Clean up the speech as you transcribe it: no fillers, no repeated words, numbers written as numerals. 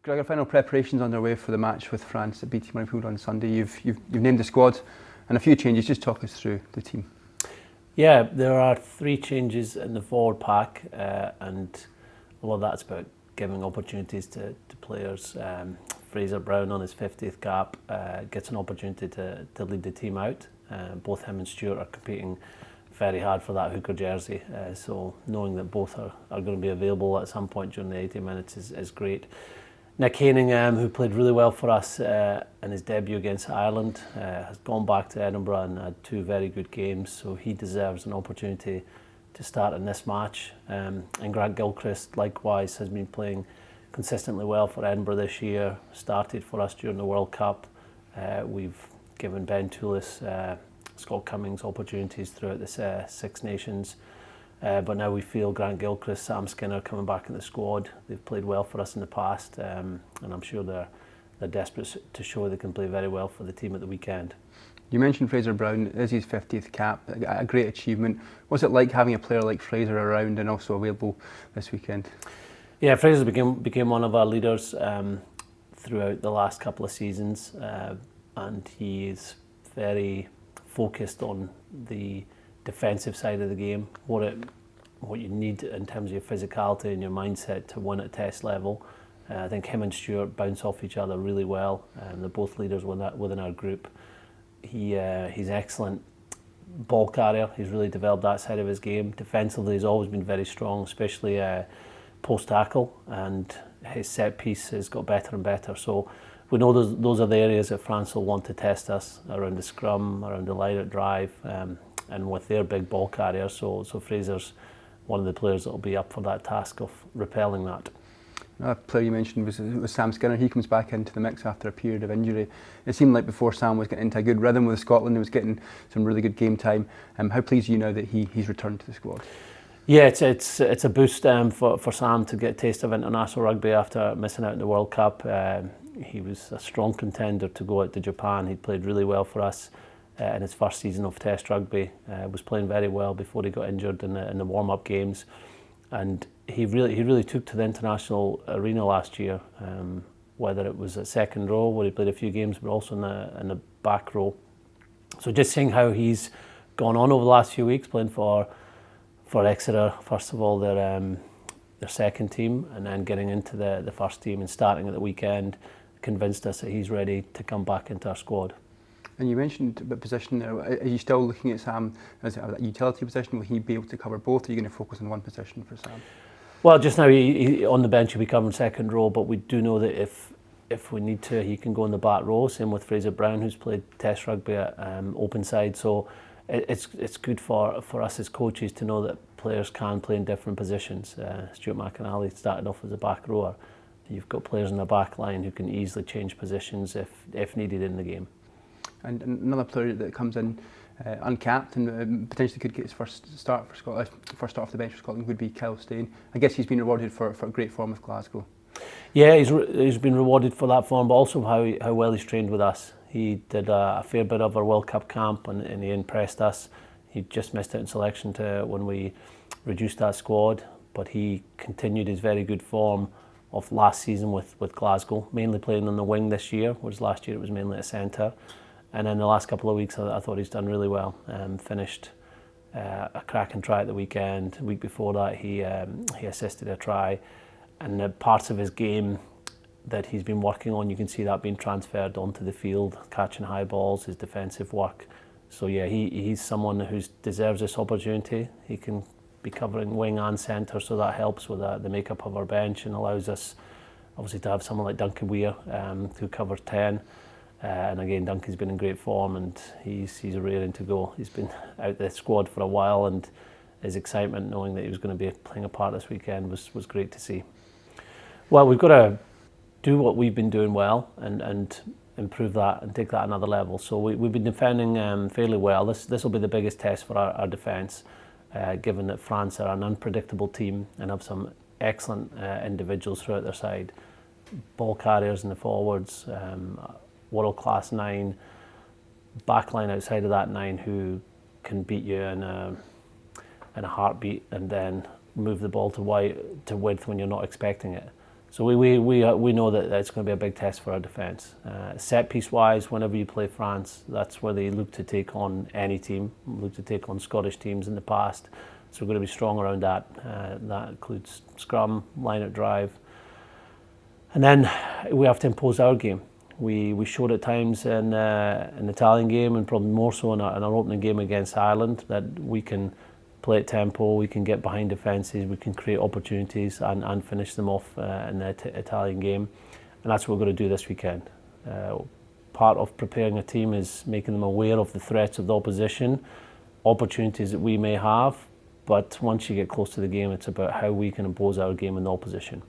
Gregor, final preparations underway for the match with France at BT Murrayfield on Sunday. You've named the squad and a few changes. Just talk us through the team. Yeah, there are 3 changes in the forward pack, and a lot of that's about giving opportunities to players. Fraser Brown on his 50th cap gets an opportunity to lead the team out. Both him and Stuart are competing very hard for that hooker jersey, so knowing that both are going to be available at some point during the 80 minutes is great. Nick Haining, who played really well for us in his debut against Ireland, has gone back to Edinburgh and had 2 very good games, so he deserves an opportunity to start in this match. And Grant Gilchrist, likewise, has been playing consistently well for Edinburgh this year, started for us during the World Cup. We've given Ben Toulis, Scott Cummings opportunities throughout the Six Nations. But now we feel Grant Gilchrist, Sam Skinner coming back in the squad. They've played well for us in the past, and I'm sure they're desperate to show they can play very well for the team at the weekend. You mentioned Fraser Brown. It is his 50th cap, a great achievement. What's it like having a player like Fraser around and also available this weekend? Yeah, Fraser became one of our leaders throughout the last couple of seasons, and he is very focused on the defensive side of the game, what you need in terms of your physicality and your mindset to win at test level. I think him and Stuart bounce off each other really well. They're both leaders within our group. He's excellent ball carrier. He's really developed that side of his game. Defensively, he's always been very strong, especially post tackle, and his set piece has got better and better. So we know those are the areas that France will want to test us, around the scrum, around the line out drive, and with their big ball carrier. So Fraser's one of the players that will be up for that task of repelling that. Another player you mentioned was Sam Skinner. He comes back into the mix after a period of injury. It seemed like before Sam was getting into a good rhythm with Scotland, he was getting some really good game time. How pleased are you now that he's returned to the squad? Yeah, it's a boost for Sam to get a taste of international rugby after missing out in the World Cup. He was a strong contender to go out to Japan. He'd played really well for us in his first season of Test rugby. Was playing very well before he got injured in the warm-up games, and he really took to the international arena last year. Whether it was at second row where he played a few games, but also in the back row. So just seeing how he's gone on over the last few weeks, playing for Exeter, first of all their second team, and then getting into the first team and starting at the weekend, convinced us that he's ready to come back into our squad. And you mentioned about position there. Are you still looking at Sam as a utility position? Will he be able to cover both? Or are you going to focus on one position for Sam? Well, just now he on the bench he'll be covering second row, but we do know that if we need to, he can go in the back row. Same with Fraser Brown, who's played Test rugby at open side. So it's good for us as coaches to know that players can play in different positions. Stuart McInally started off as a back rower. You've got players in the back line who can easily change positions if needed in the game. And another player that comes in uncapped and potentially could get his first start for Scotland, first start off the bench for Scotland, would be Kyle Steyn. I guess he's been rewarded for great form with Glasgow. Yeah, he's been rewarded for that form, but also how well he's trained with us. He did a fair bit of our World Cup camp, and he impressed us. He just missed out in selection when we reduced that squad, but he continued his very good form of last season with Glasgow, mainly playing on the wing this year, whereas last year it was mainly at centre. And in the last couple of weeks, I thought he's done really well. Finished a cracking try at the weekend. The week before that, he assisted a try. And the parts of his game that he's been working on, you can see that being transferred onto the field, catching high balls, his defensive work. So yeah, he's someone who deserves this opportunity. He can be covering wing and centre, so that helps with the makeup of our bench and allows us obviously to have someone like Duncan Weir who covers 10. And again, Duncan's been in great form and he's raring to go. He's been out the squad for a while, and his excitement knowing that he was going to be playing a part this weekend was great to see. Well, we've got to do what we've been doing well and improve that and take that another level. So we've been defending fairly well. This will be the biggest test for our defence, given that France are an unpredictable team and have some excellent individuals throughout their side. Ball carriers in the forwards, world-class 9, backline outside of that 9 who can beat you in a heartbeat and then move the ball to width when you're not expecting it. So we know that it's going to be a big test for our defence. Set piece wise, whenever you play France, that's where they look to take on any team, look to take on Scottish teams in the past. So we're going to be strong around that. That includes scrum, line-out drive. And then we have to impose our game. We showed at times in an Italian game, and probably more so in our opening game against Ireland, that we can play at tempo, we can get behind defences, we can create opportunities and finish them off in the Italian game. And that's what we're going to do this weekend. Part of preparing a team is making them aware of the threats of the opposition, opportunities that we may have, but once you get close to the game, it's about how we can impose our game on the opposition.